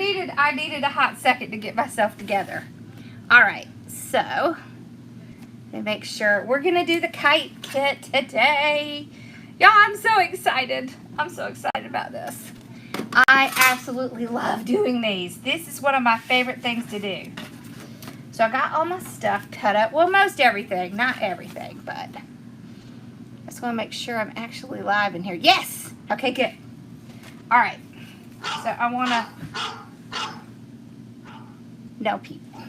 I needed a hot second to get myself together. All right, so let me make sure we're gonna do the kite kit today. Y'all, I'm so excited. I'm so excited about this. I absolutely love doing these. This is one of my favorite things to do. So I got all my stuff cut up. Well, most everything, not everything, but I just want to make sure I'm actually live in here. Yes! Okay, good. All right. So I want to, no people.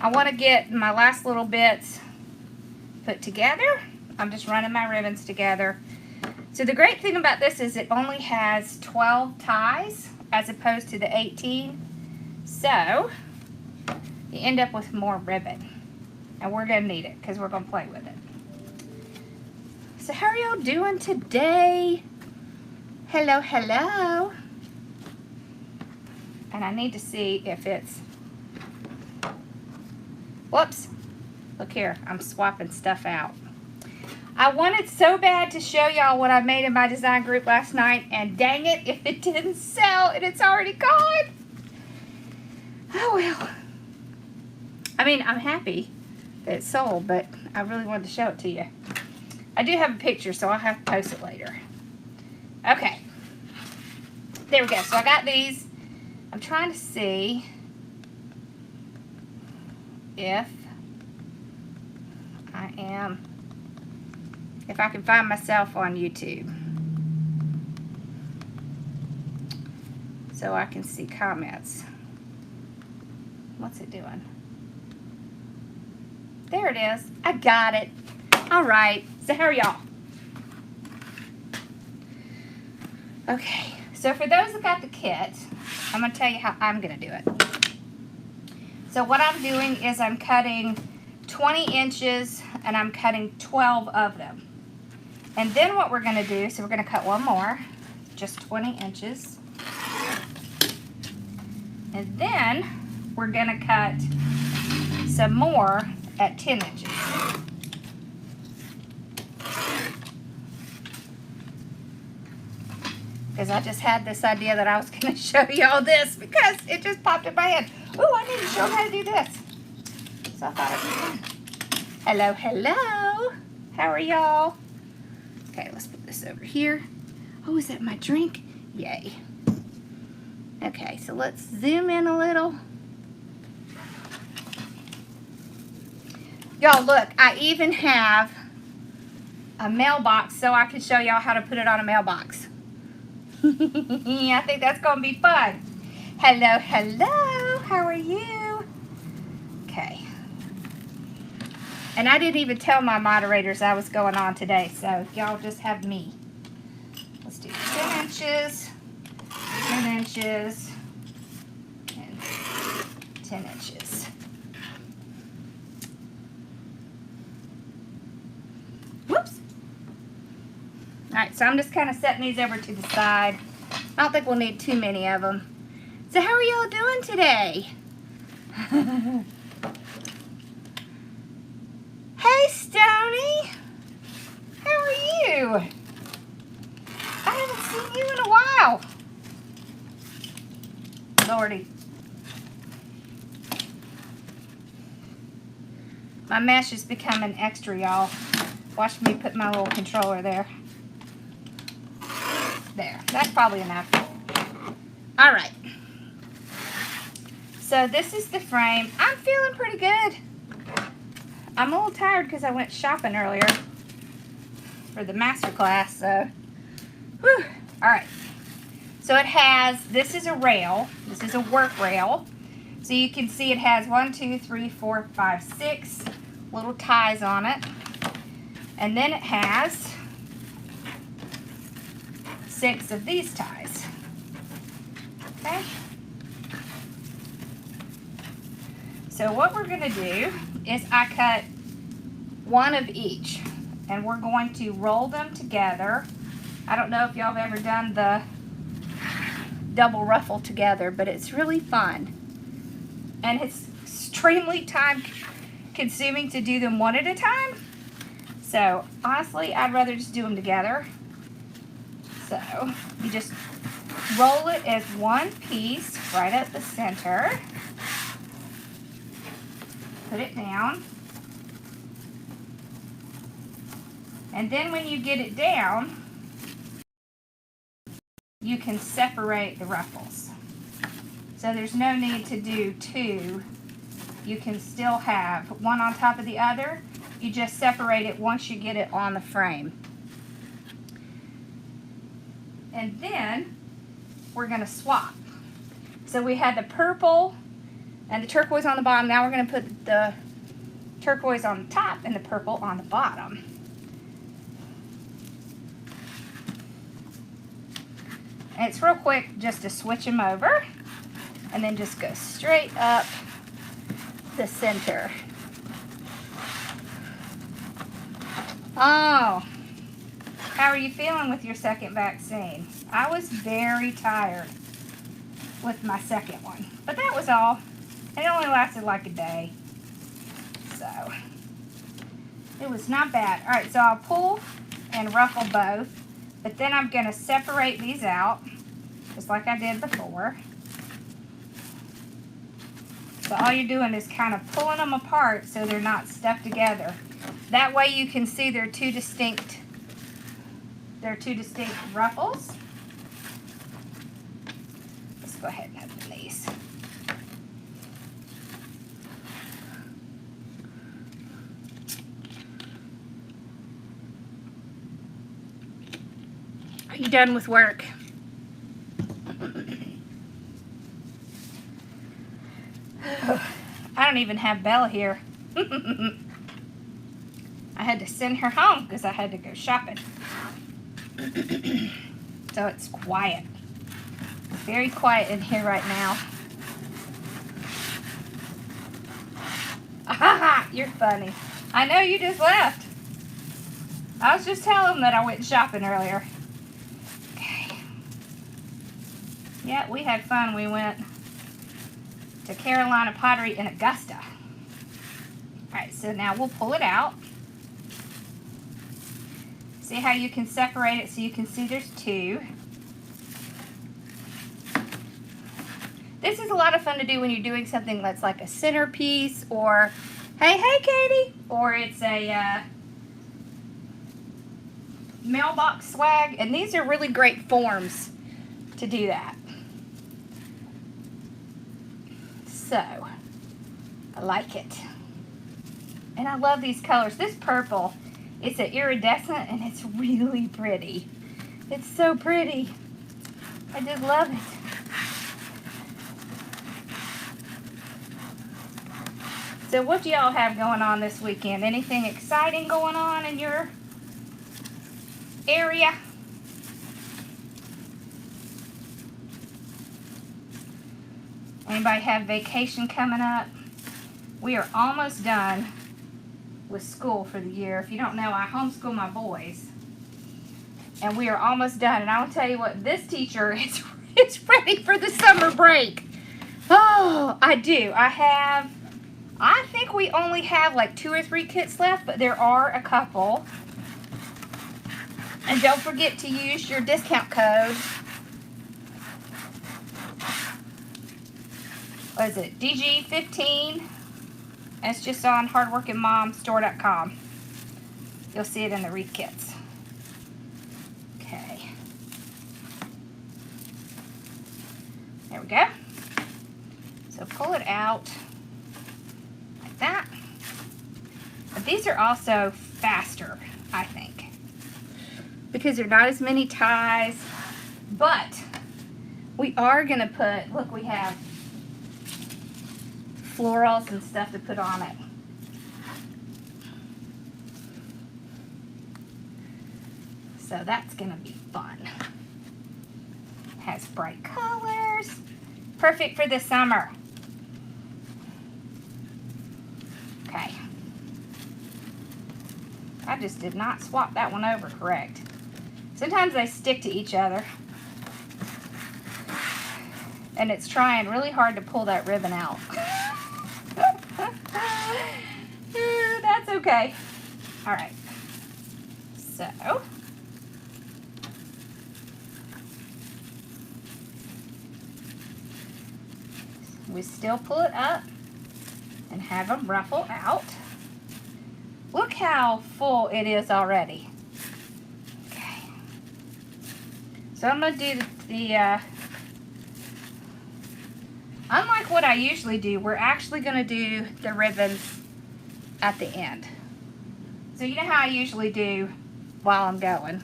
I want to get my last little bits put together. I'm just running my ribbons together. So the great thing about this is it only has 12 ties as opposed to the 18. So you end up with more ribbon. And we're going to need it because we're going to play with it. So how are y'all doing today? Hello, hello. And I need to see if it's, whoops. Look here, I'm swapping stuff out. I wanted so bad to show y'all what I made in my design group last night, and dang it if it didn't sell and it's already gone. Oh well. I mean, I'm happy that it sold, but I really wanted to show it to you. I do have a picture, so I'll have to post it later. Okay. There we go. So I got these. I'm trying to see if I can find myself on YouTube. So I can see comments. What's it doing? There it is. I got it. All right. So how are y'all? Okay. So for those that got the kit, I'm going to tell you how I'm going to do it. So what I'm doing is I'm cutting 20 inches and I'm cutting 12 of them. And then what we're going to do, so we're going to cut one more, just 20 inches. And then we're going to cut some more at 10 inches. Because I just had this idea that I was going to show y'all this because it just popped in my head. Ooh, I need to show them how to do this. So I thought it was fun. Hello, hello. How are y'all? Okay, let's put this over here. Oh, is that my drink? Yay. Okay, so let's zoom in a little. Y'all, look, I even have a mailbox so I can show y'all how to put it on a mailbox. I think that's going to be fun. Hello, hello. How are you? Okay. And I didn't even tell my moderators I was going on today, so y'all just have me. Let's do 10 inches, 10 inches, and 10 inches. Whoops. All right, so I'm just kind of setting these over to the side. I don't think we'll need too many of them. So how are y'all doing today? Hey, Stoney. How are you? I haven't seen you in a while. Lordy. My mesh is becoming extra, y'all. Watch me put my little controller there. There. That's probably enough. All right. So this is the frame. I'm feeling pretty good. I'm a little tired because I went shopping earlier for the master class, so whew. All right. So it has, this is a rail. This is a work rail. So you can see it has 1, 2, 3, 4, 5, 6 little ties on it. And then it has 6 of these ties. Okay. So what we're going to do is I cut one of each, and we're going to roll them together. I don't know if y'all have ever done the double ruffle together, but it's really fun. And it's extremely time consuming to do them one at a time. So honestly, I'd rather just do them together. So you just roll it as one piece right at the center. Put it down. And then when you get it down, you can separate the ruffles. So there's no need to do two. You can still have one on top of the other. You just separate it once you get it on the frame. And then we're gonna swap. So we had the purple and the turquoise on the bottom. Now we're gonna put the turquoise on the top and the purple on the bottom. And it's real quick just to switch them over and then just go straight up the center. Oh, how are you feeling with your second vaccine? I was very tired with my second one, but that was all. It only lasted like a day, so it was not bad. All right, so I'll pull and ruffle both, but then I'm gonna separate these out just like I did before. So all you're doing is kind of pulling them apart so they're not stuck together. That way you can see they're two distinct ruffles. Let's go ahead and open these. Are you done with work? I don't even have Bella here. I had to send her home because I had to go shopping. So it's quiet. It's very quiet in here right now. Ah, you're funny. I know you just left. I was just telling them that I went shopping earlier. Okay. Yeah, we had fun. We went to Carolina Pottery in Augusta. Alright, so now we'll pull it out. See how you can separate it so you can see there's two. This is a lot of fun to do when you're doing something that's like a centerpiece, or hey Katie, or it's a mailbox swag, and these are really great forms to do that. So I like it, and I love these colors. This purple, it's an iridescent and it's really pretty. It's so pretty. I just love it. So what do y'all have going on this weekend? Anything exciting going on in your area? Anybody have vacation coming up? We are almost done with school for the year. If you don't know, I homeschool my boys. And we are almost done. And I will tell you what, this teacher is ready for the summer break. Oh, I do. I think we only have like 2 or 3 kits left, but there are a couple. And don't forget to use your discount code. What is it? DG15. And it's just on hardworkingmomstore.com. You'll see it in the wreath kits. Okay. There we go. So pull it out like that. But these are also faster, I think, because there are not as many ties. But we are going to put, look, we have florals and stuff to put on it. So that's going to be fun. Has bright colors. Perfect for the summer. Okay. I just did not swap that one over correct. Sometimes they stick to each other. And it's trying really hard to pull that ribbon out. That's okay. All right. So we still pull it up and have them ruffle out. Look how full it is already. Okay. So I'm going to do the unlike what I usually do, we're actually going to do the ribbons at the end. So you know how I usually do while I'm going.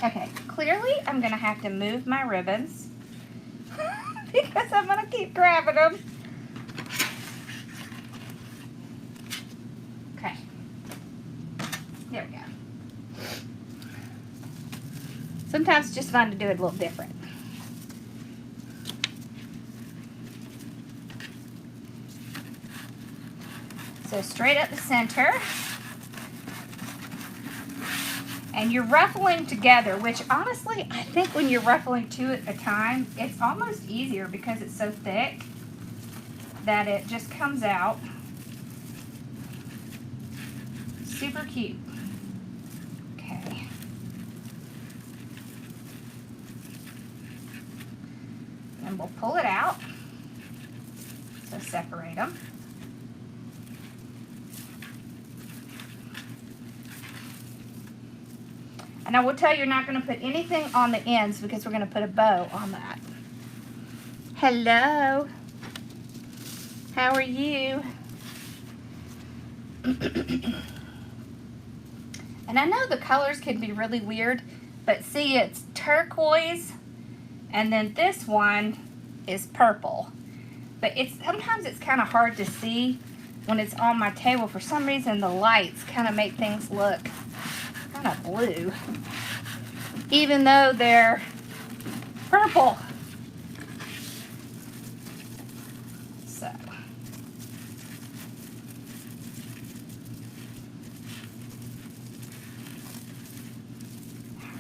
Okay, clearly I'm going to have to move my ribbons because I'm going to keep grabbing them. Okay, there we go. Sometimes it's just fun to do it a little different. So straight up the center. And you're ruffling together, which honestly, I think when you're ruffling two at a time, it's almost easier because it's so thick that it just comes out super cute. Okay. And we'll pull it out. So separate them. And I will tell you, you're not going to put anything on the ends because we're going to put a bow on that. Hello. How are you? And I know the colors can be really weird, but see, it's turquoise, and then this one is purple. But sometimes it's kind of hard to see when it's on my table. For some reason, the lights kind of make things look kind of blue, even though they're purple. So, all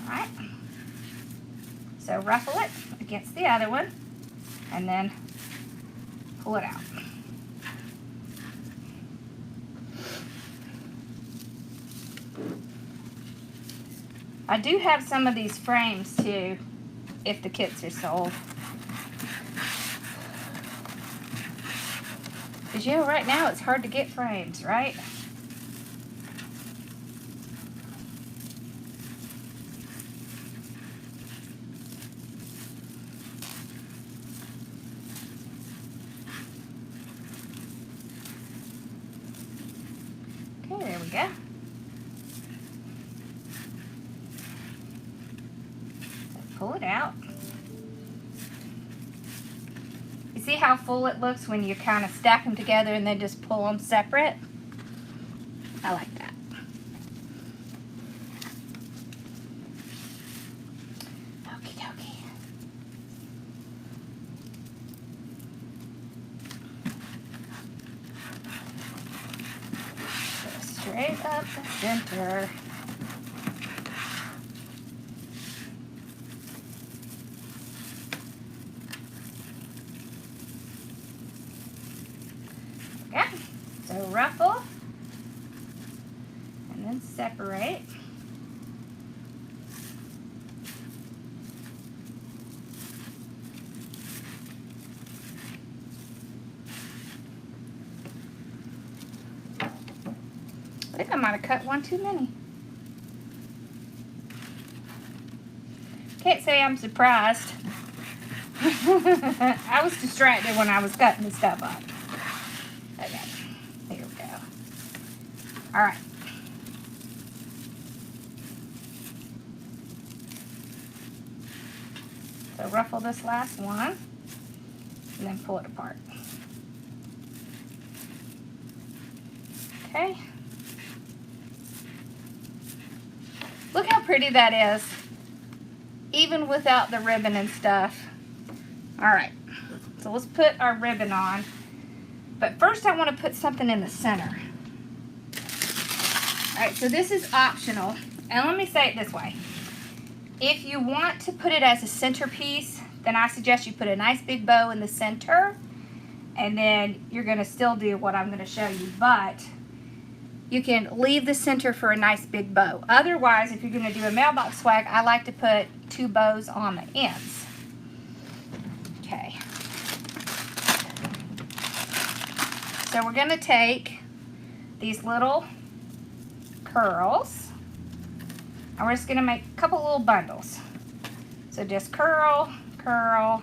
right. So ruffle it against the other one, and then pull it out. I do have some of these frames too, if the kits are sold. Because you know, right now it's hard to get frames, right? Okay, there we go. Pull it out. You see how full it looks when you kind of stack them together and then just pull them separate? I like that. Okie dokie. So straight up the center. So ruffle, and then separate. I think I might have cut one too many. Can't say I'm surprised. I was distracted when I was cutting the stuff up. Okay. Here we go. All right. So ruffle this last one and then pull it apart. Okay. Look how pretty that is, even without the ribbon and stuff. All right. So let's put our ribbon on. But first I want to put something in the center. Alright, so this is optional. And let me say it this way. If you want to put it as a centerpiece, then I suggest you put a nice big bow in the center. And then you're going to still do what I'm going to show you. But you can leave the center for a nice big bow. Otherwise, if you're going to do a mailbox swag, I like to put 2 bows on the ends. Okay. So we're going to take these little curls, and we're just going to make a couple little bundles. So just curl, curl.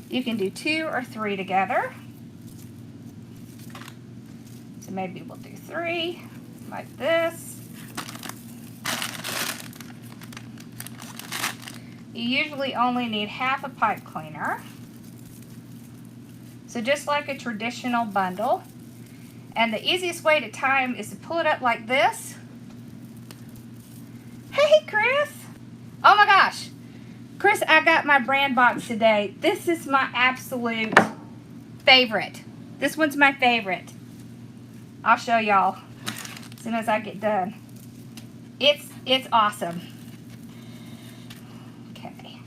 You can do 2 or 3 together. So maybe we'll do 3, like this. You usually only need half a pipe cleaner. So just like a traditional bundle. And the easiest way to tie them is to pull it up like this. Hey, Chris. Oh my gosh. Chris, I got my brand box today. This is my absolute favorite. This one's my favorite. I'll show y'all as soon as I get done. It's awesome. Okay.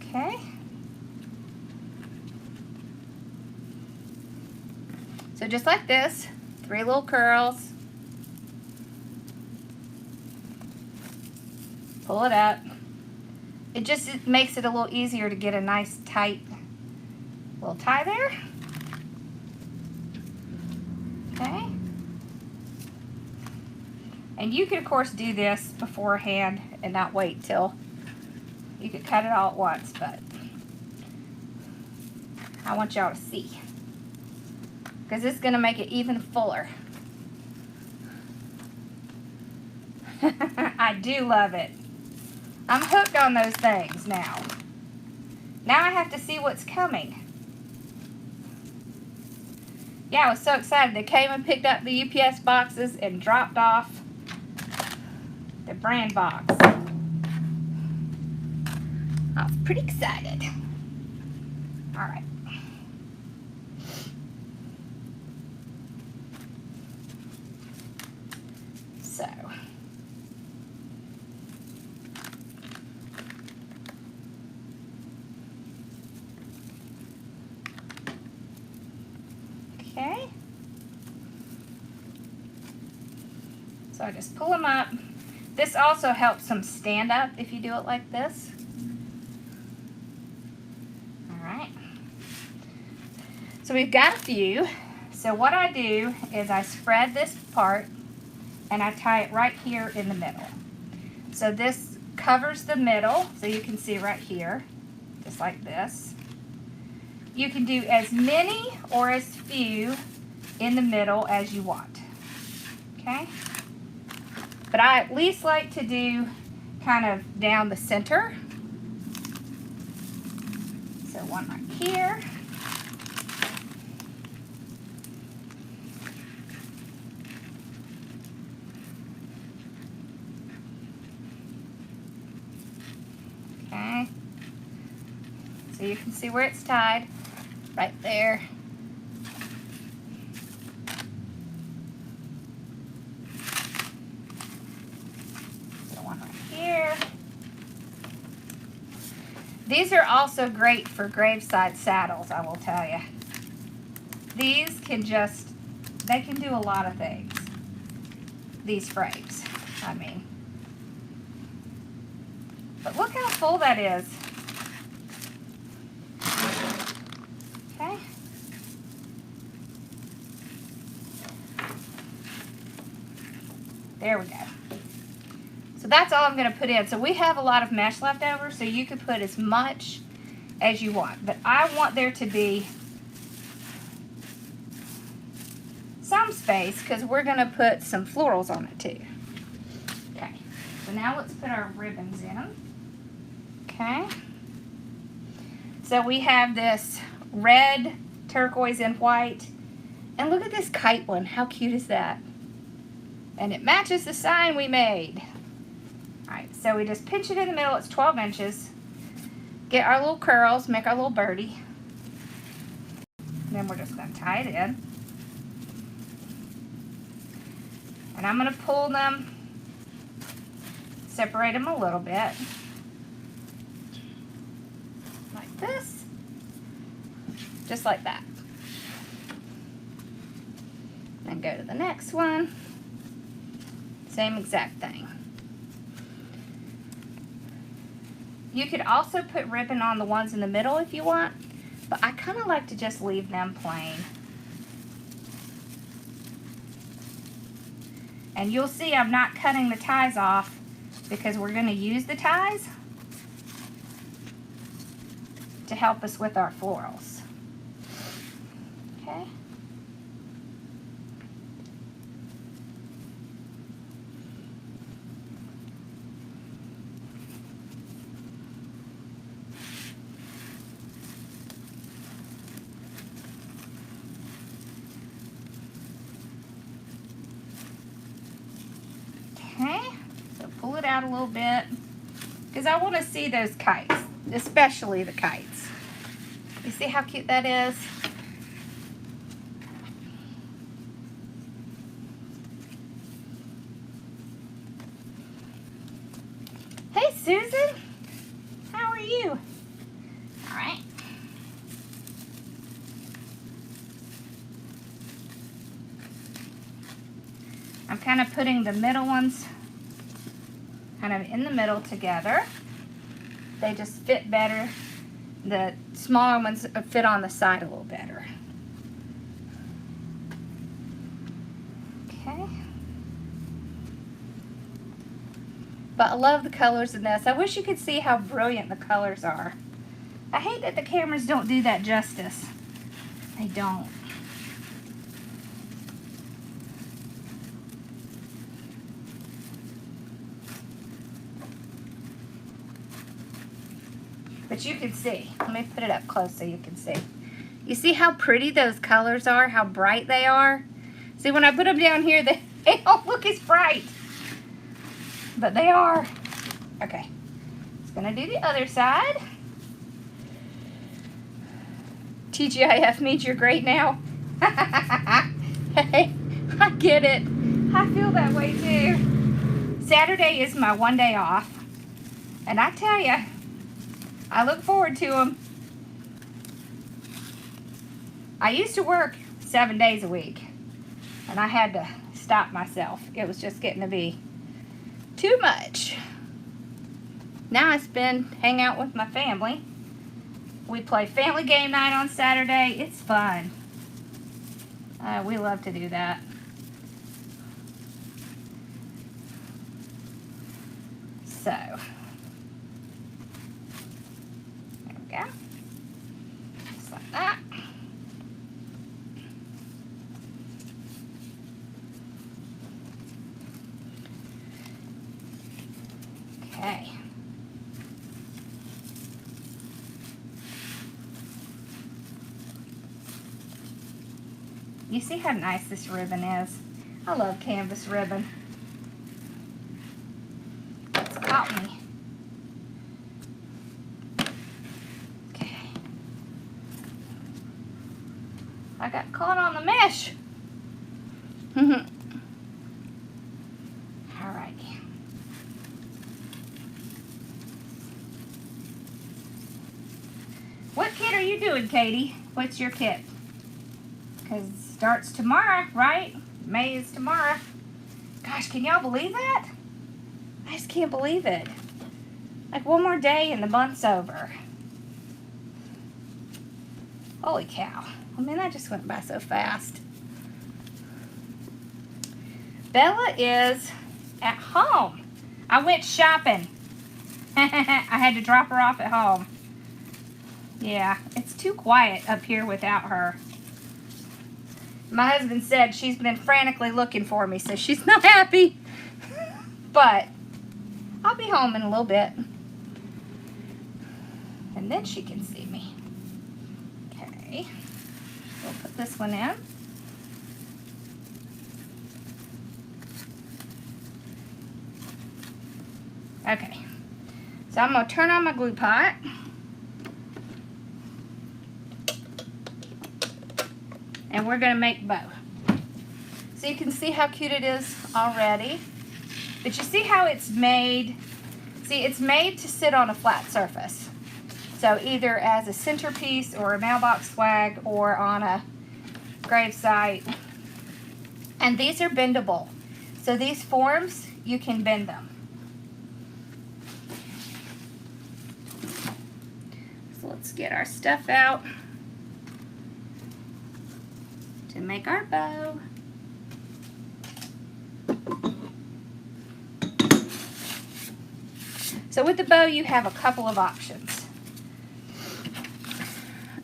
Okay. So just like this, 3 little curls. Pull it up. It makes it a little easier to get a nice tight little tie there. Okay. And you could of course do this beforehand and not wait till you could cut it all at once, but I want y'all to see, because it's going to make it even fuller. I do love it. I'm hooked on those things now. Now I have to see what's coming. Yeah, I was so excited. They came and picked up the UPS boxes and dropped off the brand box. I was pretty excited. All right. So. Okay. So I just pull them up. This also helps them stand up if you do it like this. All right. So we've got a few. So what I do is I spread this part and I tie it right here in the middle. So this covers the middle, so you can see right here, just like this. You can do as many or as few in the middle as you want, okay? But I at least like to do kind of down the center. So one right here. Okay. So you can see where it's tied. Right there. So one right here. These are also great for graveside saddles, I will tell you. These can they can do a lot of things. These frames, I mean. But look how full that is. Okay. There we go. So that's all I'm going to put in. So we have a lot of mesh left over, so you could put as much as you want. But I want there to be some space because we're going to put some florals on it too. Okay. So now let's put our ribbons in. Okay. So we have this red, turquoise, and white. And look at this kite one. How cute is that? And it matches the sign we made. Alright, so we just pinch it in the middle. It's 12 inches. Get our little curls, make our little birdie. And then we're just going to tie it in. And I'm going to pull them, separate them a little bit. Like this. just like that. Then go to the next one. Same exact thing. You could also put ribbon on the ones in the middle if you want, but I kind of like to just leave them plain. And you'll see I'm not cutting the ties off because we're going to use the ties to help us with our florals. Okay. Okay, so pull it out a little bit because I want to see those kites, especially the kites. You see how cute that is? Hey, Susan, how are you? All right. I'm kind of putting the middle ones kind of in the middle together. They just fit better. The smaller ones fit on the side a little better. Okay. But I love the colors in this. I wish you could see how brilliant the colors are. I hate that the cameras don't do that justice. They don't. But you can see. Let me put it up close so you can see. You see how pretty those colors are? How bright they are? See, when I put them down here, they don't look as bright. But they are. Okay. Just going to do the other side. TGIF means you're great now. Hey, I get it. I feel that way too. Saturday is my one day off. And I tell you, I look forward to them. I used to work 7 days a week, and I had to stop myself. It was just getting to be too much. Now I hang out with my family. We play family game night on Saturday. It's fun. We love to do that. So, yeah, just like that. Okay. You see how nice this ribbon is? I love canvas ribbon. It's caught me. I got caught on the mesh. Alrighty. What kit are you doing, Katie? What's your kit? Because it starts tomorrow, right? May is tomorrow. Gosh, can y'all believe that? I just can't believe it. Like one more day and the month's over. Holy cow. I mean, that just went by so fast. Bella is at home. I went shopping. I had to drop her off at home. Yeah, it's too quiet up here without her. My husband said she's been frantically looking for me, so she's not happy. But I'll be home in a little bit. And then she can see me. Okay. We'll put this one in. Okay. So I'm going to turn on my glue pot. And we're going to make bow. So you can see how cute it is already. But you see how it's made? See, it's made to sit on a flat surface. So either as a centerpiece or a mailbox swag or on a gravesite. And these are bendable. So these forms, you can bend them. So let's get our stuff out to make our bow. So with the bow, you have a couple of options.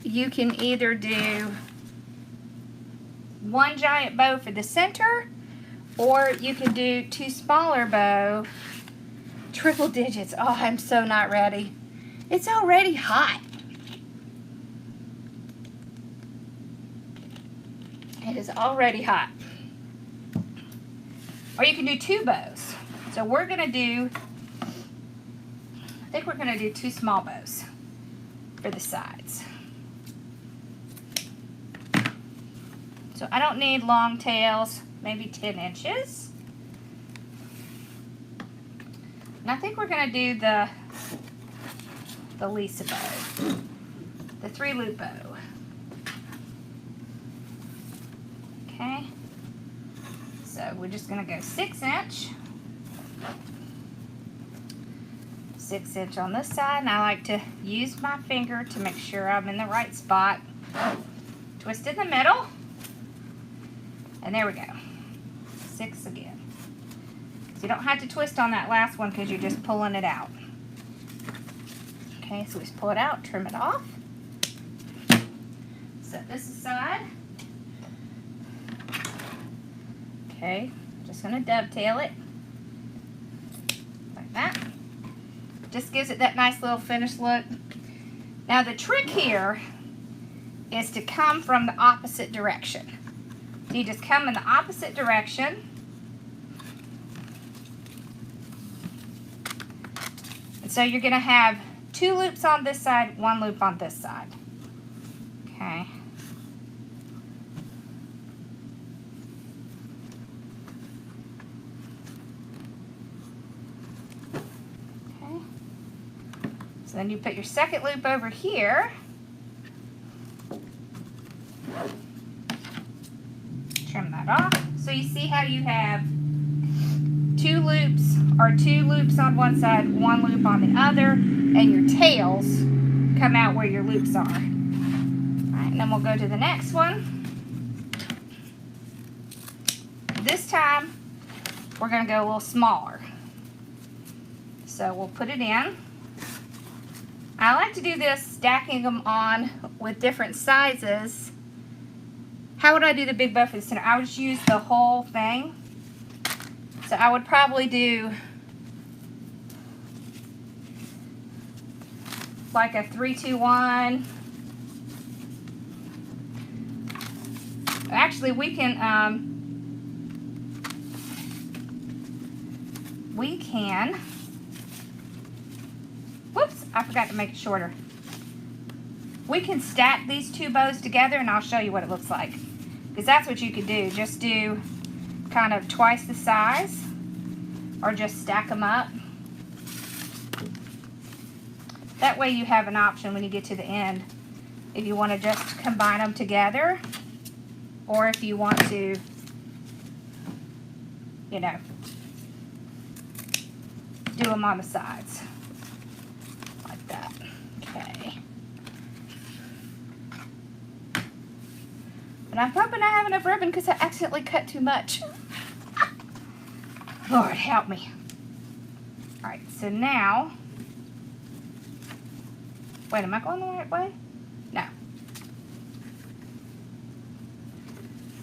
You can either do one giant bow for the center, or you can do two smaller bow, triple digits. Oh, I'm so not ready. It's already hot. It is already hot. Or you can do two bows. So we're gonna do, I think we're gonna do two small bows for the sides. So I don't need long tails, maybe 10 inches. And I think we're gonna do the Lisa bow, the 3-loop bow. Okay, so we're just gonna go 6-inch. 6-inch on this side, and I like to use my finger to make sure I'm in the right spot. Twist in the middle, and there we go. 6 again. So you don't have to twist on that last one because you're just pulling it out. Okay, so we just pull it out, trim it off. Set this aside. Okay, just gonna dovetail it like that. Just gives it that nice little finished look. Now the trick here is to come from the opposite direction. So you just come in the opposite direction. And so you're gonna have 2 loops on this side, 1 loop on this side. Okay. So then you put your second loop over here. Trim that off. So you see how you have 2 loops, or 2 loops on one side, 1 loop on the other, and your tails come out where your loops are. All right, and then we'll go to the next one. This time, we're gonna go a little smaller. So we'll put it in. I like to do this stacking them on with different sizes. How would I do the big bow for the center? I would just use the whole thing. So I would probably do like a 3-2-1. Actually, we can whoops, I forgot to make it shorter. We can stack these 2 bows together, and I'll show you what it looks like. Because that's what you could do. Just do kind of twice the size, or just stack them up. That way you have an option when you get to the end, if you want to just combine them together, or if you want to, you know, do them on the sides. Like that. Okay. And I'm hoping I have enough ribbon because I accidentally cut too much. Lord, help me. Alright, so now, wait, am I going the right way? No.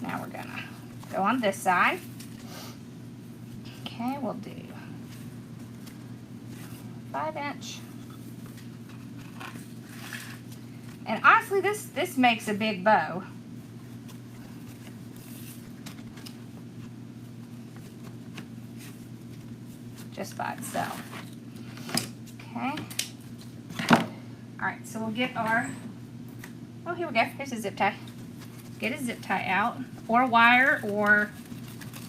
Now we're gonna go on this side. Okay, we'll do 5-inch. And honestly, this makes a big bow. Just by itself. Okay. Alright, so we'll get our, oh, here we go. Here's a zip tie. Get a zip tie out, or a wire, or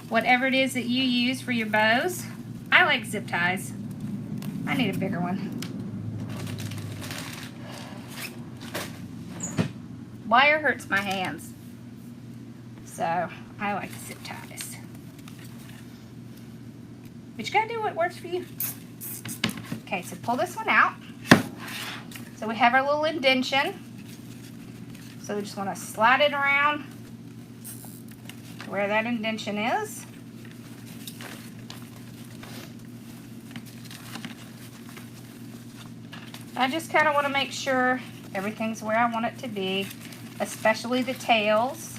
whatever it is that you use for your bows. I like zip ties. I need a bigger one. Wire hurts my hands. So I like zip ties. But you gotta do what works for you. Okay, so pull this one out. So we have our little indention. So we just want to slide it around to where that indention is. I just kind of want to make sure everything's where I want it to be, especially the tails,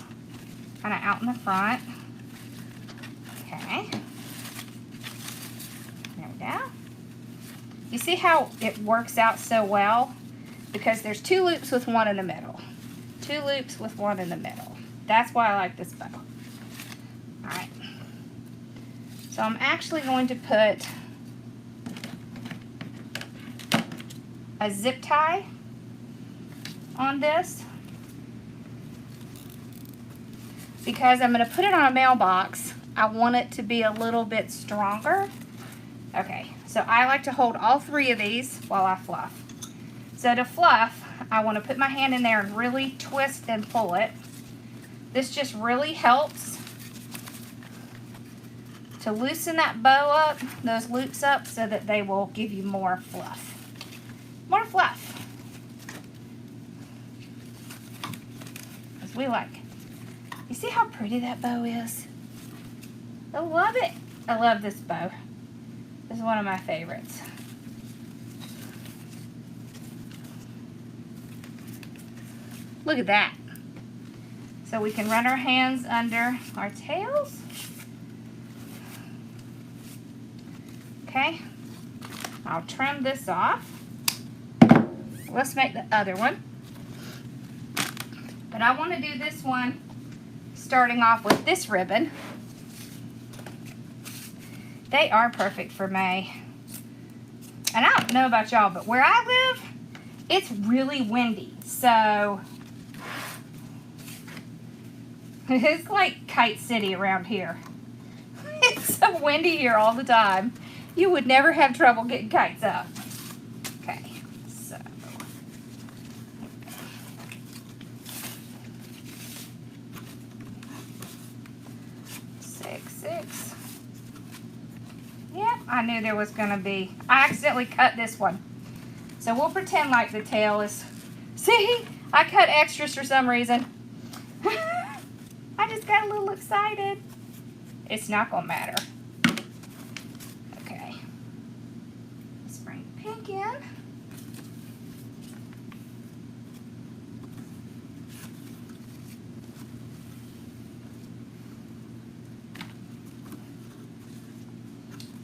kind of out in the front. Okay. There we go. You see how it works out so well? Because there's 2 loops with one in the middle. 2 loops with one in the middle. That's why I like this bow. Alright. So I'm actually going to put a zip tie on this because I'm going to put it on a mailbox. I want it to be a little bit stronger. Okay, so I like to hold all 3 of these while I fluff. So to fluff, I want to put my hand in there and really twist and pull it. This just really helps to loosen that bow up, those loops up, so that they will give you more fluff. More fluff. Because we like it. You see how pretty that bow is? I love it. I love this bow. This is one of my favorites. Look at that. So we can run our hands under our tails. Okay. I'll trim this off. Let's make the other one. But I want to do this one starting off with this ribbon. They are perfect for May. And I don't know about y'all, but where I live, it's really windy. So it's like Kite City around here. It's so windy here all the time. You would never have trouble getting kites up. Okay, so. Six. Yep, I knew there was gonna be. I accidentally cut this one. So we'll pretend like the tail is. See, I cut extras for some reason. I just got a little excited. It's not gonna matter. Okay. Let's bring pink in.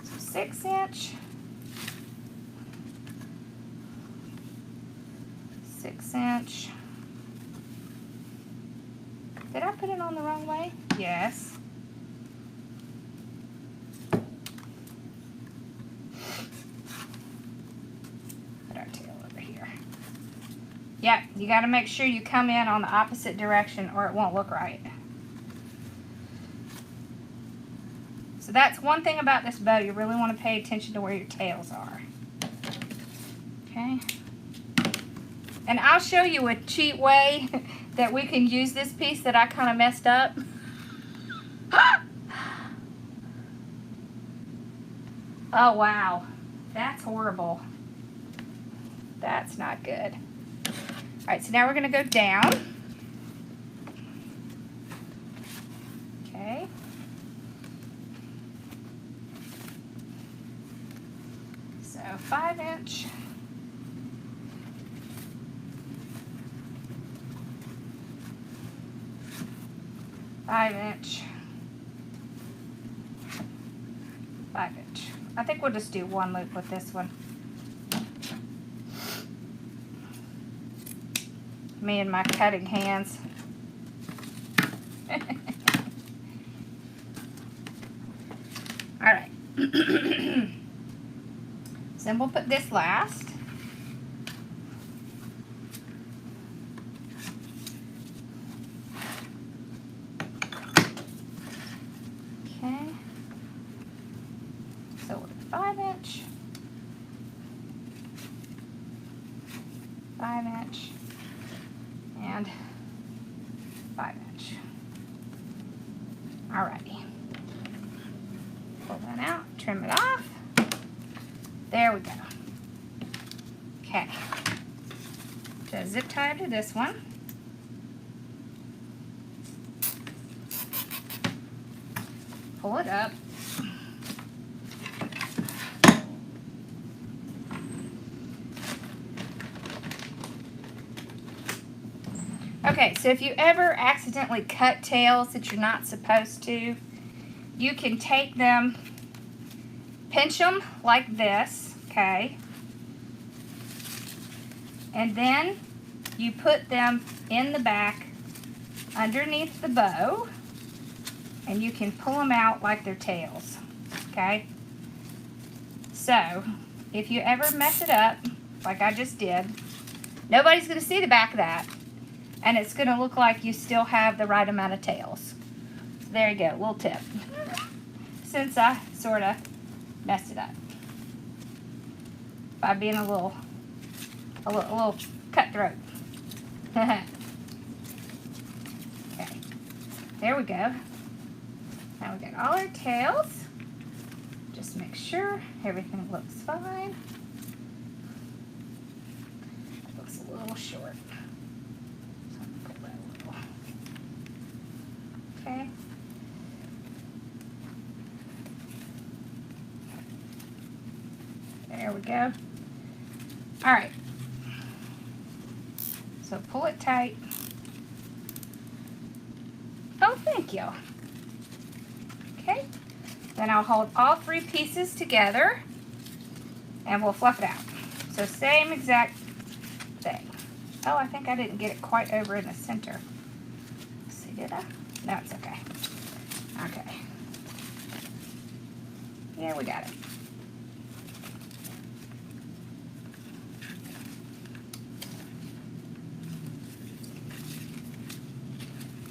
So 6 inch. 6 inch. Did I put it on the wrong way? Yes. Put our tail over here. Yep, you got to make sure you come in on the opposite direction or it won't look right. So that's one thing about this bow. You really want to pay attention to where your tails are. Okay. And I'll show you a cheat way that we can use this piece that I kind of messed up. Oh, wow. That's horrible. That's not good. All right, so now we're going to go down. Okay. So 5 inch. Five inch. I think we'll just do 1 loop with this one. Me and my cutting hands. Alright. So then we'll put this last. Okay. So we'll do 5 inch. 5 inch. And 5-inch. Alrighty. Pull that out, trim it off. There we go. Okay. So zip tie to this one. Pull it up. Okay, so if you ever accidentally cut tails that you're not supposed to, you can take them, pinch them like this, okay? And then you put them in the back underneath the bow, and you can pull them out like they're tails, okay? So, if you ever mess it up, like I just did, nobody's going to see the back of that. And it's going to look like you still have the right amount of tails. So there you go, little tip. Since I sort of messed it up by being a little cutthroat. Okay, there we go. Now we got all our tails. Just make sure everything looks fine. It looks a little short. Okay. There we go. All right. So pull it tight. Oh, thank you. Okay. Then I'll hold all 3 pieces together and we'll fluff it out. So same exact thing. Oh, I think I didn't get it quite over in the center. Let's see, did I? No, it's okay. Okay. Yeah, we got it.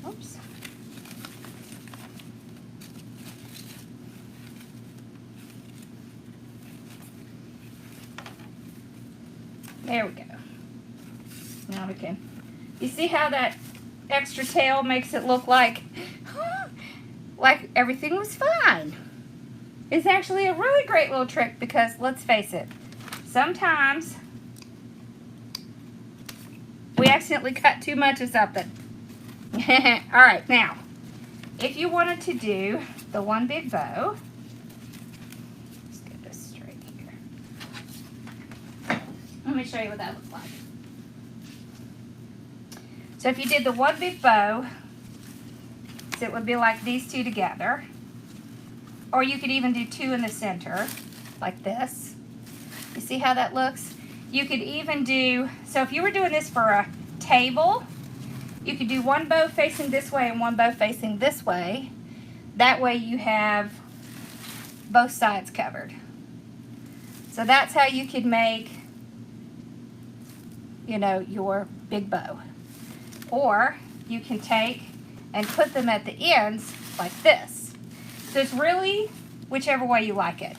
Oops. There we go. Now we can, you see how that extra tail makes it look like everything was fine. It's actually a really great little trick because let's face it, sometimes we accidentally cut too much of something. Alright, now if you wanted to do the one big bow, let's get this straight here. Let me show you what that looks like. So if you did the one big bow, so it would be like these 2 together. Or you could even do 2 in the center, like this. You see how that looks? You could even do, so if you were doing this for a table, you could do one bow facing this way and one bow facing this way. That way you have both sides covered. So that's how you could make, you know, your big bow. Or you can take and put them at the ends like this. So it's really whichever way you like it.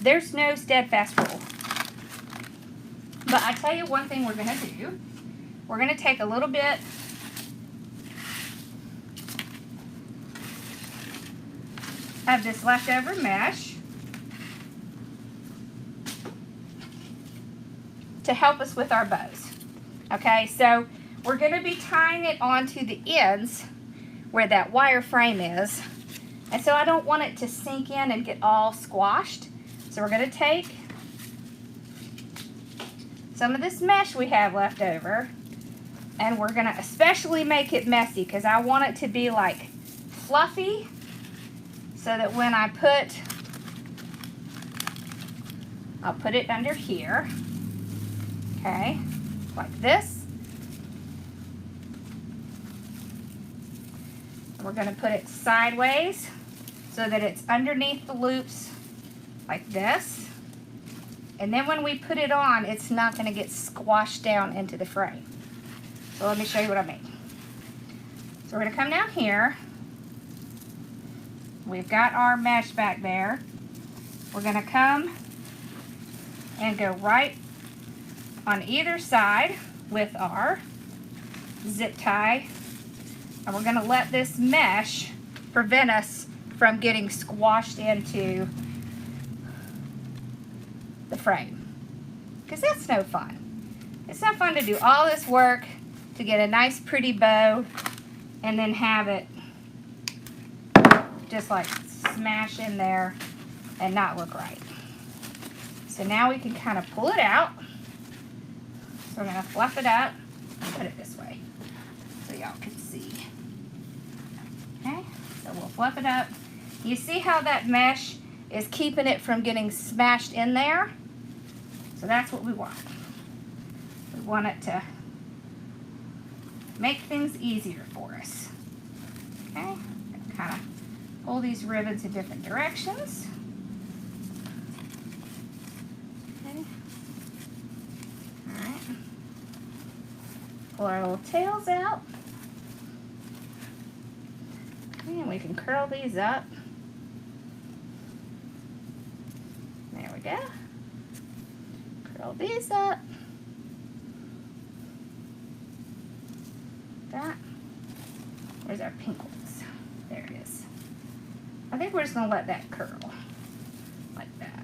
There's no steadfast rule. But I tell you one thing we're going to do. We're going to take a little bit of this leftover mesh to help us with our bows. Okay, so we're going to be tying it onto the ends where that wire frame is. And so I don't want it to sink in and get all squashed. So we're going to take some of this mesh we have left over, and we're going to especially make it messy because I want it to be like fluffy so that when I I'll put it under here, okay, like this. We're going to put it sideways so that it's underneath the loops like this. And then when we put it on, it's not going to get squashed down into the frame. So let me show you what I mean. So we're going to come down here. We've got our mesh back there. We're going to come and go right on either side with our zip tie. And we're gonna let this mesh prevent us from getting squashed into the frame. Because that's no fun. It's not fun to do all this work to get a nice pretty bow and then have it just like smash in there and not look right. So now we can kind of pull it out. So we're gonna fluff it up and put it this way so y'all can see. Okay, so we'll fluff it up. You see how that mesh is keeping it from getting smashed in there? So that's what we want. We want it to make things easier for us. Okay, kind of pull these ribbons in different directions. Okay. All right. Pull our little tails out. Okay, and we can curl these up. There we go. Curl these up. That. Where's our pink ones? There it is. I think we're just gonna let that curl like that.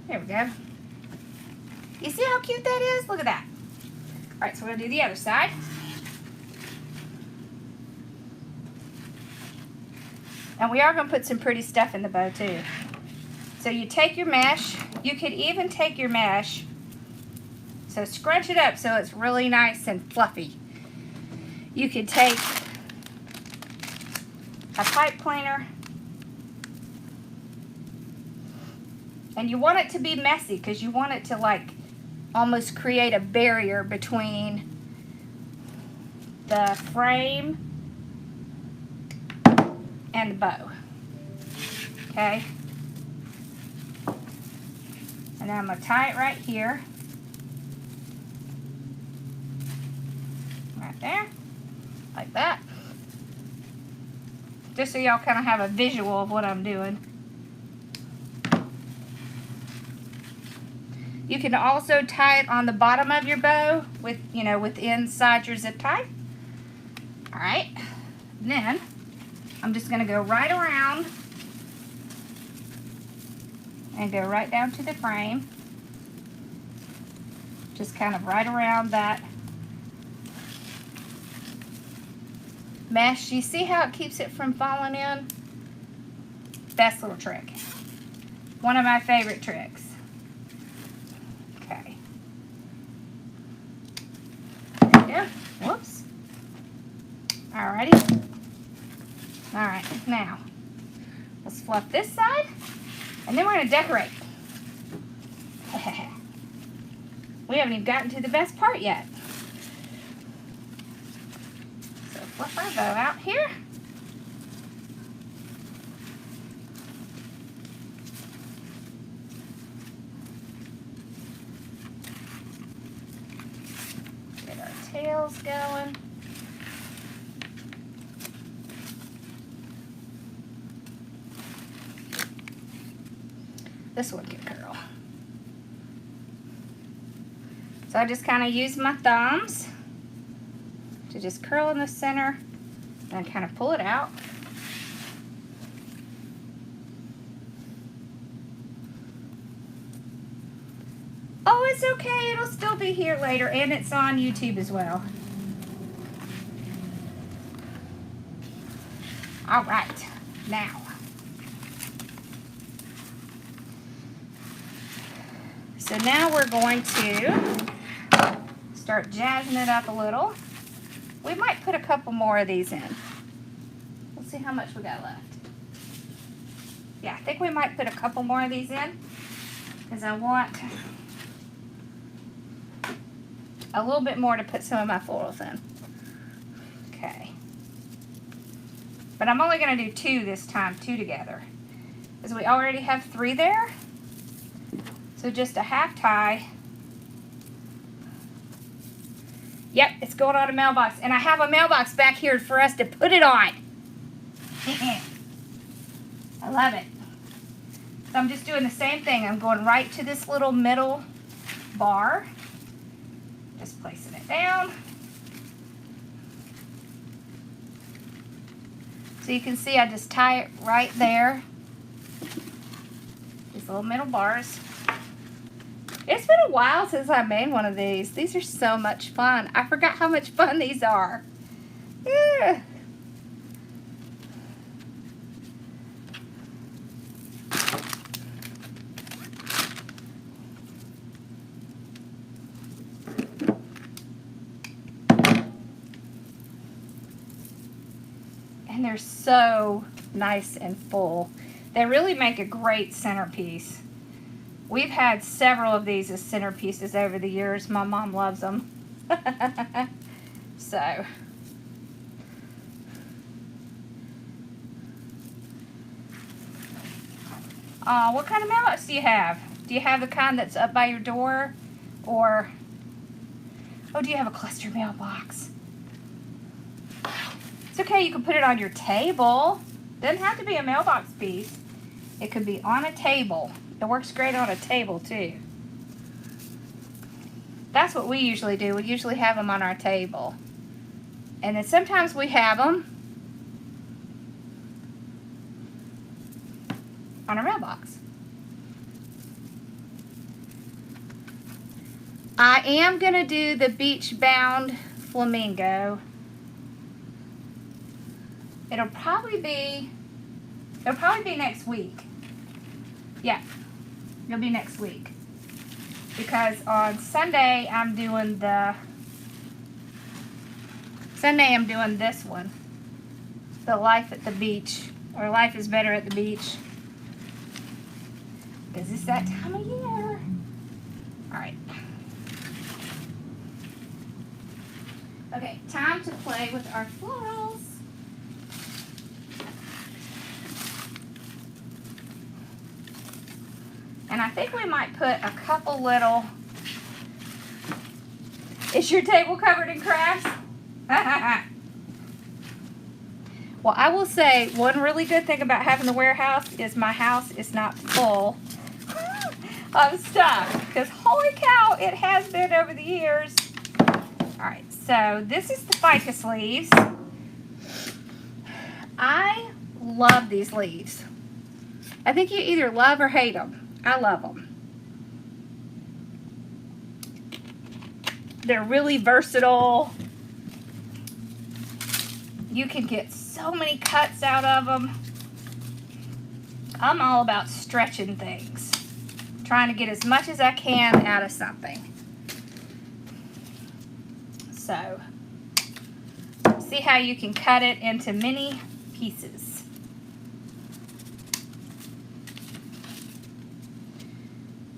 There we go. You see how cute that is? Look at that. All right, so we're gonna do the other side. And we are gonna put some pretty stuff in the bow too. So you take your mesh. You could even take your mesh. So scrunch it up so it's really nice and fluffy. You could take a pipe cleaner, and you want it to be messy because you want it to like almost create a barrier between the frame and the bow. Okay, and then I'm going to tie it right here, right there, like that. Just so y'all kind of have a visual of what I'm doing. You can also tie it on the bottom of your bow with, you know, with inside your zip tie. All right. Then I'm just going to go right around and go right down to the frame. Just kind of right around that mesh. You see how it keeps it from falling in? Best little trick. One of my favorite tricks. Okay. There we go. Whoops. Alrighty. Alright, now let's fluff this side and then we're going to decorate. We haven't even gotten to the best part yet. Fluff our bow out here. Get our tails going. This one can curl. So I just kind of use my thumbs to just curl in the center and kind of pull it out. Oh, it's okay. It'll still be here later, and it's on YouTube as well. All right, now. So now we're going to start jazzing it up a little. We might put a couple more of these in. We'll see how much we got left. Yeah, I think we might put a couple more of these in because I want a little bit more to put some of my florals in. Okay. But I'm only going to do 2 this time, 2 together, because we already have 3 there. So just a half tie. Yep, it's going on a mailbox. And I have a mailbox back here for us to put it on. I love it. So I'm just doing the same thing. I'm going right to this little middle bar. Just placing it down. So you can see I just tie it right there. These little middle bars. It's been a while since I made one of these. These are so much fun. I forgot how much fun these are. Yeah. And they're so nice and full. They really make a great centerpiece. We've had several of these as centerpieces over the years. My mom loves them. So. What kind of mailbox do you have? Do you have the kind that's up by your door? Or, oh, do you have a cluster mailbox? It's okay, you can put it on your table. Doesn't have to be a mailbox piece. It could be on a table. It works great on a table too. That's what we usually do. We usually have them on our table. And then sometimes we have them on our mailbox. I am going to do the beach bound flamingo. It'll probably be next week. Yeah, it'll be next week. Because on Sunday I'm doing this one. The Life at the Beach, or Life is Better at the Beach. Because it's that time of year. Alright. Okay, time to play with our florals. And I think we might put a couple little... Is your table covered in crafts? Well, I will say one really good thing about having the warehouse is my house is not full of stuff. Because holy cow, it has been over the years. Alright, so this is the ficus leaves. I love these leaves. I think you either love or hate them. I love them. They're really versatile. You can get so many cuts out of them. I'm all about stretching things. Trying to get as much as I can out of something. So, see how you can cut it into mini pieces.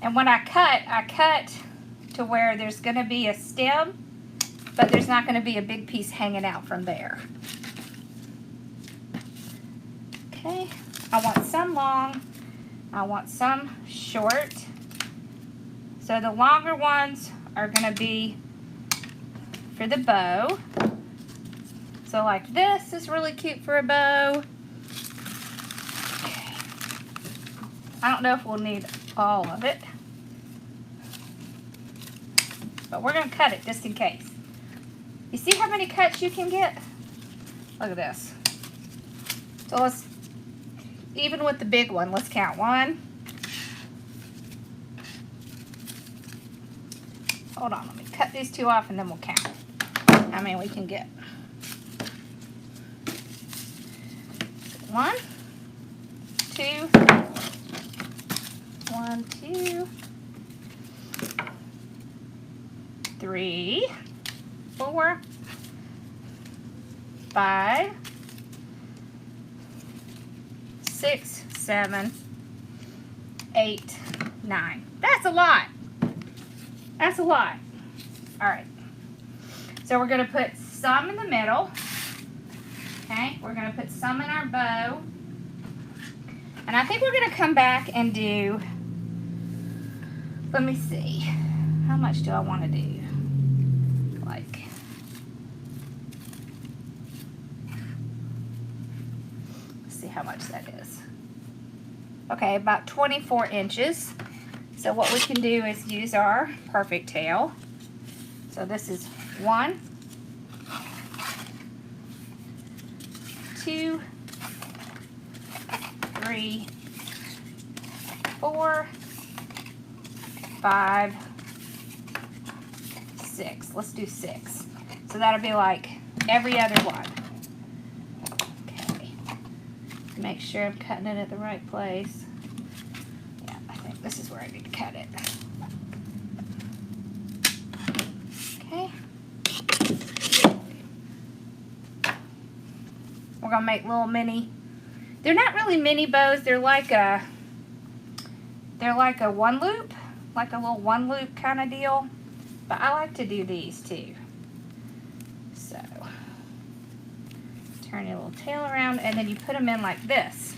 And when I cut to where there's going to be a stem, but there's not going to be a big piece hanging out from there. Okay, I want some long, I want some short. So the longer ones are going to be for the bow. So like this is really cute for a bow. Okay. I don't know if we'll need all of it, but we're going to cut it just in case. You see how many cuts you can get? Look at this. So let's, even with the big one, let's count. 1. Hold on, let me cut these 2 off and then we'll count. I mean, we can get 1, 2, 1, 2, 3, 4, 5, 6, 7, 8, 9. That's a lot. That's a lot. All right. So we're going to put some in the middle. Okay. We're going to put some in our bow. And I think we're going to come back and do, let me see. How much do I want to do? Like, let's see how much that is. Okay, about 24 inches. So what we can do is use our perfect tail. So this is 1, 2, 3, 4, 5, 6. Let's do 6. So that'll be like every other one. Okay. Make sure I'm cutting it at the right place. Yeah, I think this is where I need to cut it. Okay. We're gonna make little mini. They're not really mini bows. They're like a one loop, like a little one loop kind of deal. But I like to do these too. So turn your little tail around, and then you put them in like this.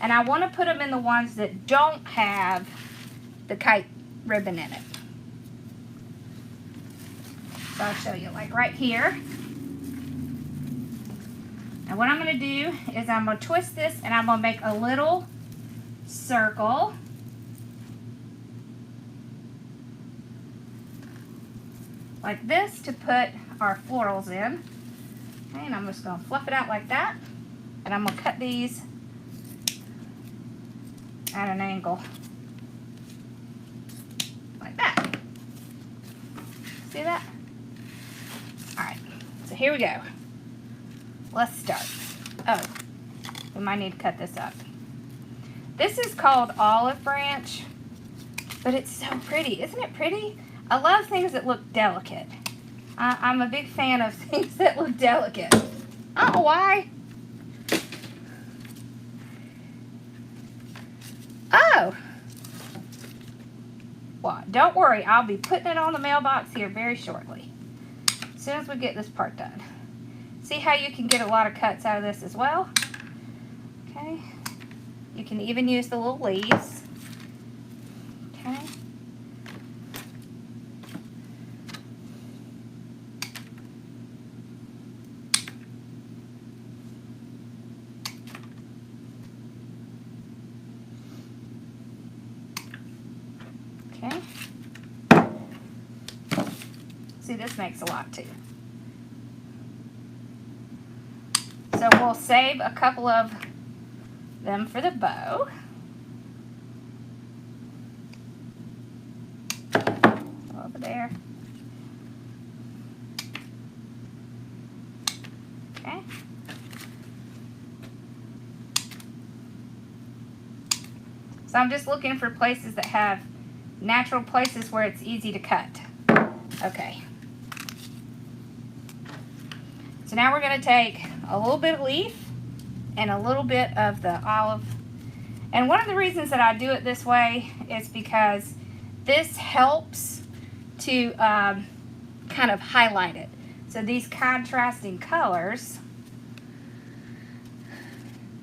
And I want to put them in the ones that don't have the kite ribbon in it. So I'll show you, like right here. And what I'm going to do is I'm going to twist this, and I'm going to make a little circle. Like this to put our florals in. Okay, and I'm just going to fluff it out like that. And I'm going to cut these at an angle. Like that. See that? Alright, so here we go. Let's start. Oh, we might need to cut this up. This is called olive branch, but it's so pretty. Isn't it pretty? I love things that look delicate. I'm a big fan of things that look delicate. I don't know why. Oh. Well, don't worry. I'll be putting it on the mailbox here very shortly. As soon as we get this part done. See how you can get a lot of cuts out of this as well? Okay. You can even use the little leaves. Okay. Okay. See, this makes a lot too. So we'll save a couple of them for the bow. Over there. Okay. So I'm just looking for places that have natural places where it's easy to cut. Okay. So now we're going to take a little bit of leaf and a little bit of the olive. And one of the reasons that I do it this way is because this helps to kind of highlight it. So these contrasting colors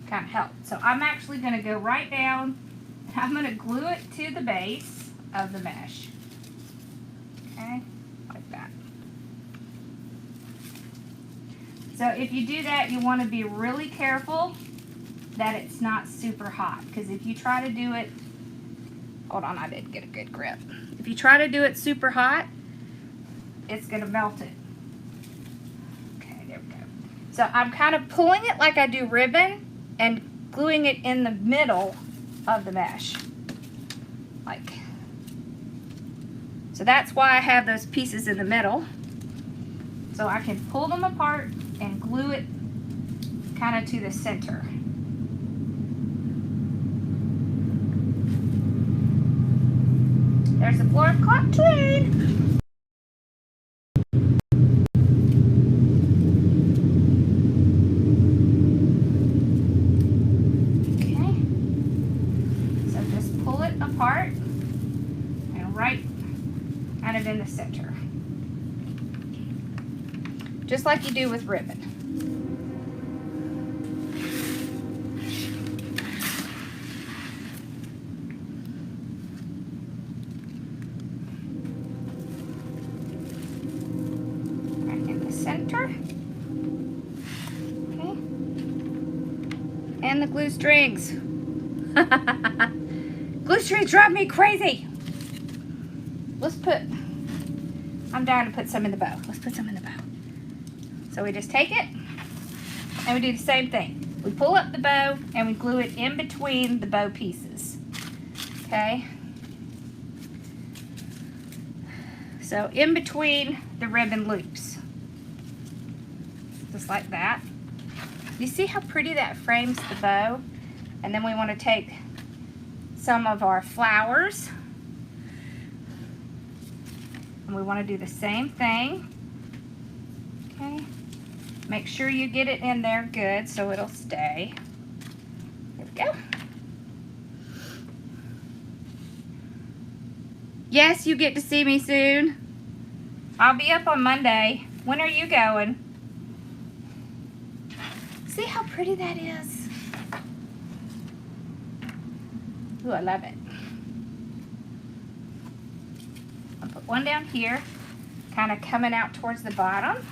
kind of help. So I'm actually going to go right down. I'm going to glue it to the base of the mesh. Okay, like that. So if you do that, you want to be really careful that it's not super hot. Because if you try to do it, hold on, I didn't get a good grip. If you try to do it super hot, it's going to melt it. Okay, there we go. So I'm kind of pulling it like I do ribbon and gluing it in the middle of the mesh. Like. So that's why I have those pieces in the middle. So I can pull them apart and glue it kind of to the center. There's the floor clock train. Okay. So just pull it apart and right kind of in the center. Just like you do with ribbon. Right in the center. Okay. And the glue strings. Glue strings drive me crazy. Let's put, I'm down to put some in the bow. Let's put some in the bow. So we just take it and we do the same thing. We pull up the bow and we glue it in between the bow pieces. Okay? So in between the ribbon loops. Just like that. You see how pretty that frames the bow? And then we want to take some of our flowers. And we want to do the same thing. Okay? Make sure you get it in there good so it'll stay. There we go. Yes, you get to see me soon. I'll be up on Monday. When are you going? See how pretty that is? Ooh, I love it. I'll put one down here, kind of coming out towards the bottom.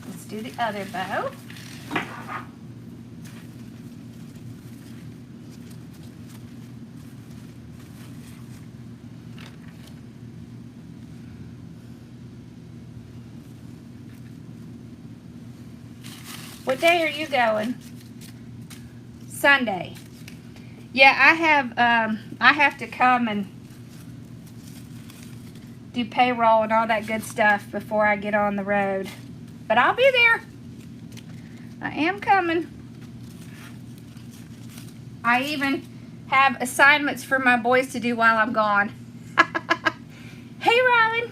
Let's do the other bow. What day are you going? Sunday. Yeah, I have to come and do payroll and all that good stuff before I get on the road. But I'll be there. I am coming. I even have assignments for my boys to do while I'm gone. Hey, Robin.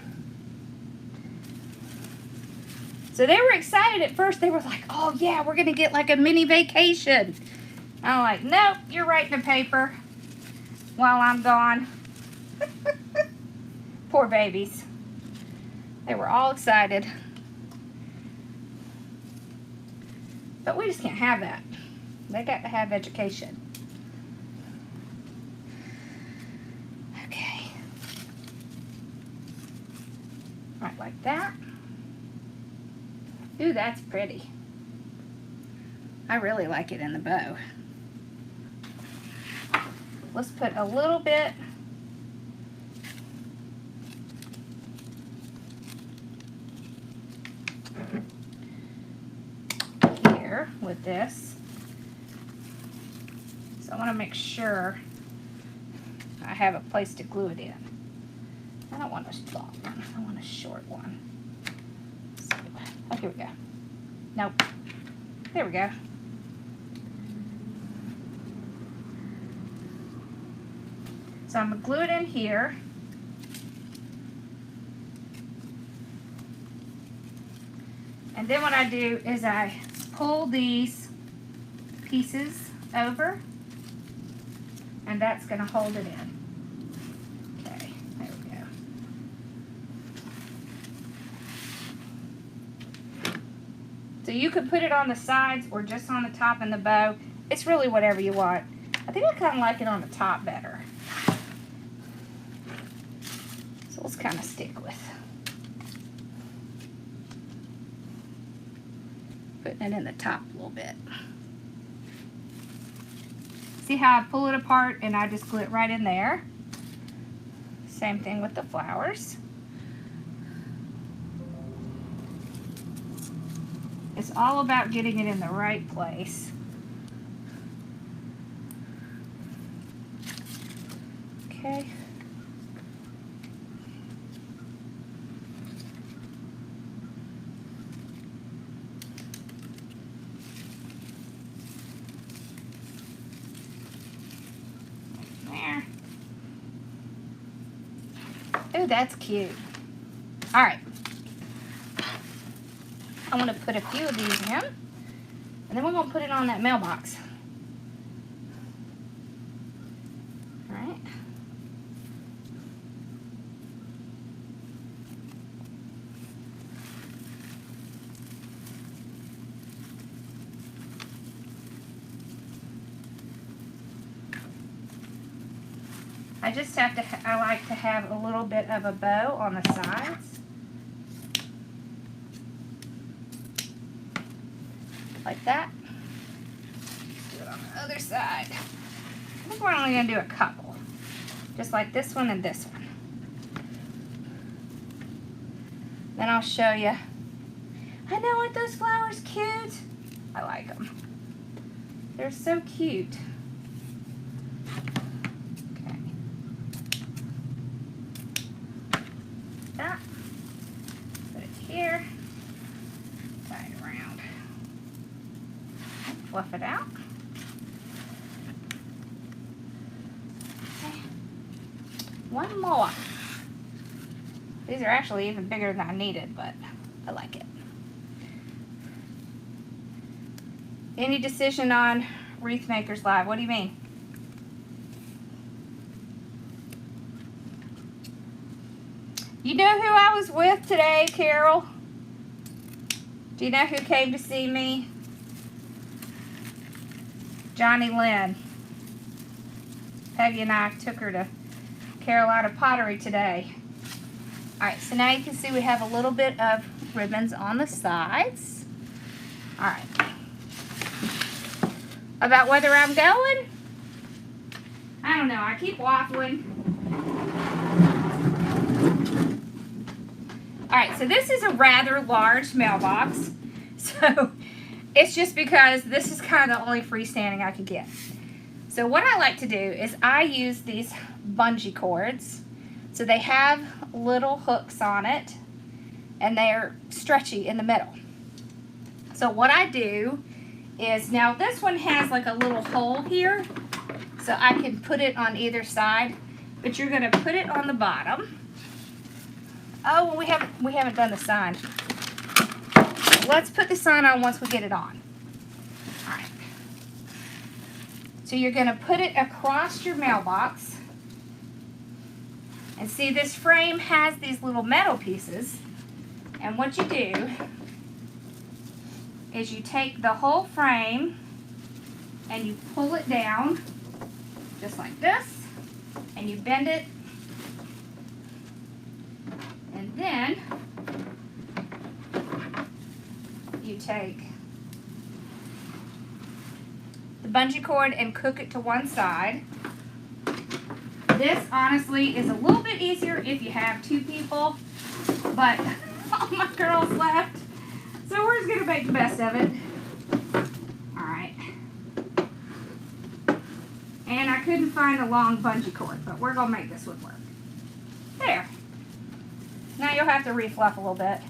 So they were excited at first. They were like, oh yeah, we're going to get like a mini vacation. I'm like, nope, you're writing a paper while I'm gone. Poor babies. They were all excited. But we just can't have that. They got to have education. Okay. Right, like that. Ooh, that's pretty. I really like it in the bow. Let's put a little bit here with this. So I want to make sure I have a place to glue it in. I don't want a long one. I want a short one. So, oh, here we go. Nope. There we go. So I'm going to glue it in here. And then what I do is I pull these pieces over, and that's going to hold it in. Okay, there we go. So you could put it on the sides or just on the top and the bow. It's really whatever you want. I think I kind of like it on the top better. So let's kind of stick with putting it in the top a little bit. See how I pull it apart and I just glue it right in there? Same thing with the flowers. It's all about getting it in the right place. Okay. There. Oh, that's cute. All right. I'm going to put a few of these in, and then we're going to put it on that mailbox. All right. I just have to, I like to have a little bit of a bow on the sides. Like that. Let's do it on the other side. I think we're only going to do a couple. Just like this one and this one. Then I'll show you. I know, aren't those flowers cute? I like them. They're so cute. Okay. That. Put it here. Tie it around. Fluff it out. Okay. One more. These are actually even bigger than I needed, but I like it. Any decision on Wreath Makers Live? What do you mean? You know who I was with today, Carol? Do you know who came to see me? Johnny Lynn. Peggy and I took her to Carolina Pottery today. Alright, so now you can see we have a little bit of ribbons on the sides. Alright. About whether I'm going? I don't know. I keep waffling. Alright, so this is a rather large mailbox. So it's just because this is kind of the only freestanding I could get. So what I like to do is I use these bungee cords. So they have little hooks on it and they're stretchy in the middle. So what I do is, now this one has like a little hole here, so I can put it on either side, but you're going to put it on the bottom. Oh, well, we haven't done the sign. Let's put the sign on once we get it on. All right. So you're going to put it across your mailbox. And see, this frame has these little metal pieces. And what you do is you take the whole frame and you pull it down just like this, and you bend it, and then you take the bungee cord and cook it to one side. This honestly is a little bit easier if you have two people, but all my girls left, so we're just gonna make the best of it. Alright. And I couldn't find a long bungee cord, but we're gonna make this one work. There. Now you'll have to refluff a little bit.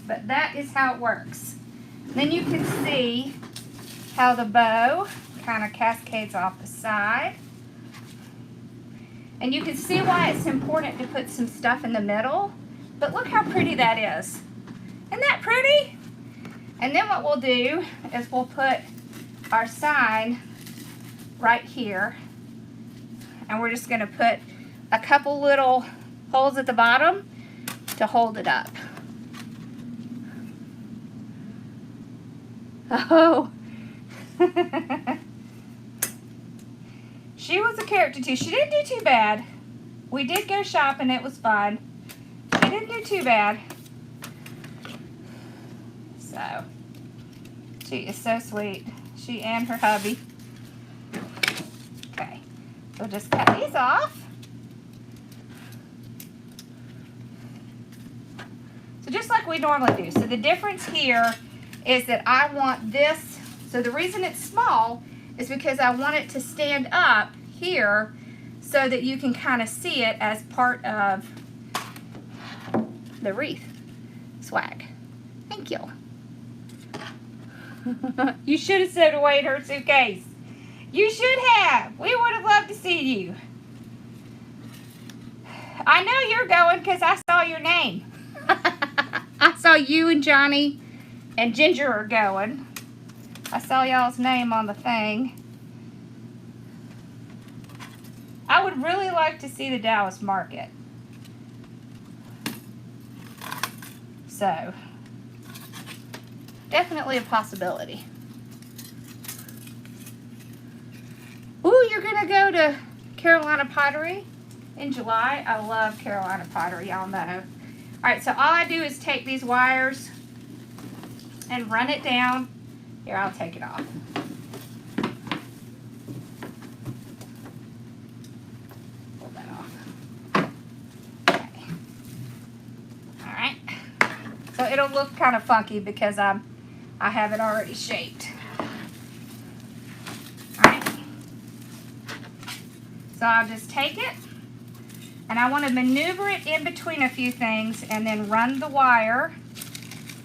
But that is how it works. Then you can see how the bow kind of cascades off the side. And you can see why it's important to put some stuff in the middle. But look how pretty that is. Isn't that pretty? And then what we'll do is we'll put our sign right here. And we're just going to put a couple little holes at the bottom to hold it up. Oh. She was a character too. She didn't do too bad. We did go shopping. It was fun. She didn't do too bad. So, she is so sweet. She and her hubby. Okay. We'll just cut these off. So just like we normally do. So the difference here is that I want this. So the reason it's small is because I want it to stand up here so that you can kind of see it as part of the wreath swag. Thank you. You should have sewed away in her suitcase. You should have. We would have loved to see you. I know you're going because I saw your name. I saw you and Johnny and Ginger are going. I saw y'all's name on the thing. I would really like to see the Dallas market. So, definitely a possibility. Ooh, you're going to go to Carolina Pottery in July. I love Carolina Pottery, y'all know. Alright, so all I do is take these wires and run it down. Here, I'll take it off. Pull that off. Okay. it'll look kind of funky because I have it already shaped. Alright. So I'll just take it, and I want to maneuver it in between a few things and then run the wire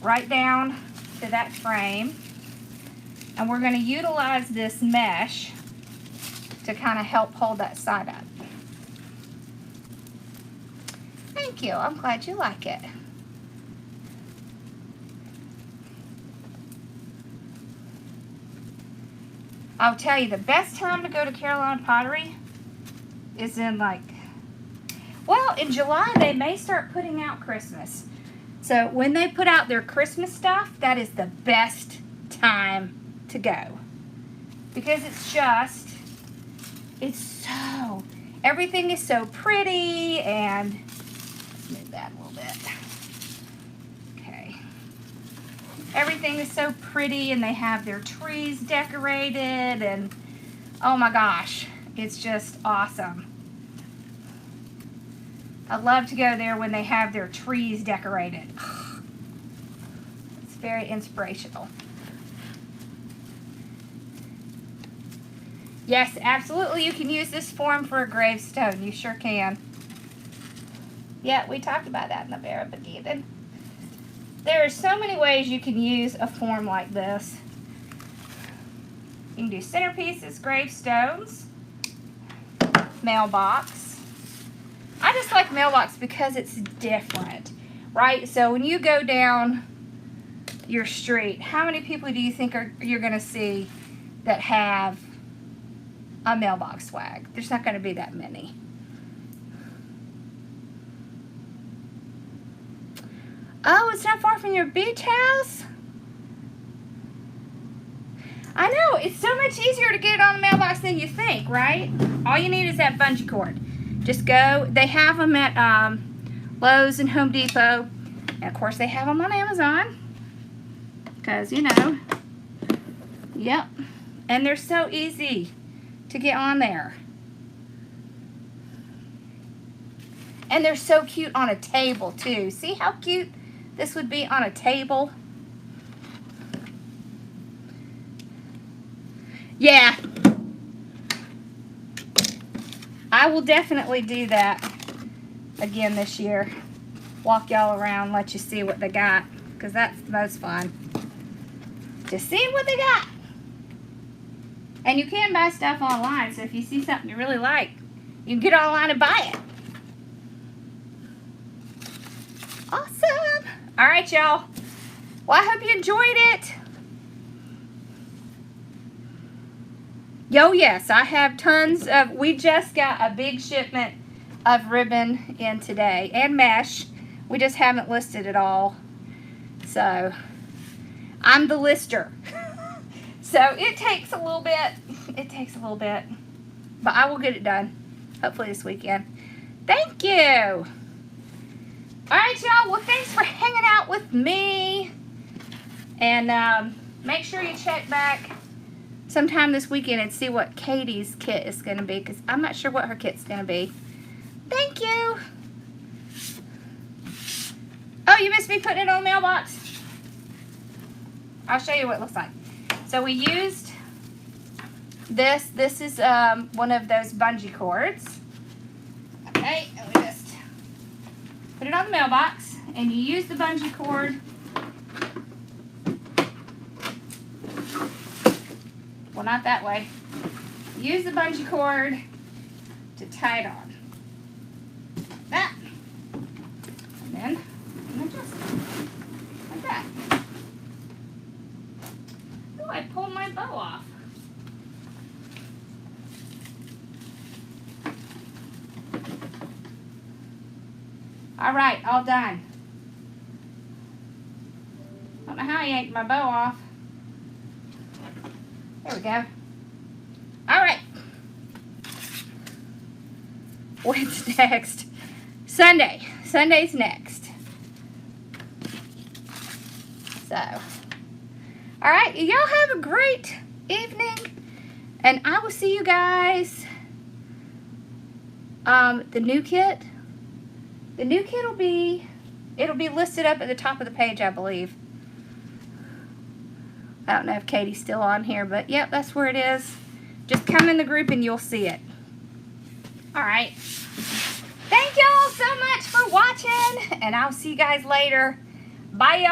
right down to that frame. And we're going to utilize this mesh to kind of help hold that side up. Thank you. I'm glad you like it. I'll tell you, the best time to go to Carolina Pottery is in in July. They may start putting out Christmas. So when they put out their Christmas stuff, that is the best time to go. Because everything is so pretty, and let's move that a little bit. Okay. Everything is so pretty, and they have their trees decorated, and oh my gosh, it's just awesome. I love to go there when they have their trees decorated. It's very inspirational. Yes, absolutely, you can use this form for a gravestone. You sure can. Yeah, we talked about that in the very beginning. There are so many ways you can use a form like this. You can do centerpieces, gravestones, mailbox. I just like mailbox because it's different, right? So when you go down your street, how many people do you think you're going to see that have a mailbox swag? There's not going to be that many. Oh, it's not far from your beach house? I know, it's so much easier to get it on the mailbox than you think, right? All you need is that bungee cord. Just go, they have them at Lowe's and Home Depot. And of course they have them on Amazon. Because, you know, yep. And they're so easy to get on there. And they're so cute on a table too. See how cute this would be on a table? Yeah. I will definitely do that again this year. Walk y'all around, let you see what they got. Because that's the most fun. Just seeing what they got. And you can buy stuff online, so if you see something you really like, you can get online and buy it. Awesome. All right, y'all. Well, I hope you enjoyed it. Yo, yes, I have tons of, we just got a big shipment of ribbon in today, and mesh. We just haven't listed it all. So, I'm the lister. So, it takes a little bit. It takes a little bit. But I will get it done. Hopefully this weekend. Thank you. Alright, y'all. Well, thanks for hanging out with me. And make sure you check back sometime this weekend and see what Katie's kit is going to be. Because I'm not sure what her kit's going to be. Thank you. Oh, you missed me putting it on the mailbox? I'll show you what it looks like. So we used this. This is one of those bungee cords. Okay, and we just put it on the mailbox, and you use the bungee cord. Well, not that way. Use the bungee cord to tie it on. That. And then just like that. Oh, I pulled my bow off. All right, all done. I don't know how I yanked my bow off. There we go. All right. What's next? Sunday. Sunday's next. So, all right. Y'all have a great evening. And I will see you guys. The new kit will be It'll be listed up at the top of the page, I believe. I don't know if Katie's still on here, but yep, that's where it is. Just come in the group and you'll see it. All right. Thank y'all so much for watching, and I'll see you guys later. Bye, y'all.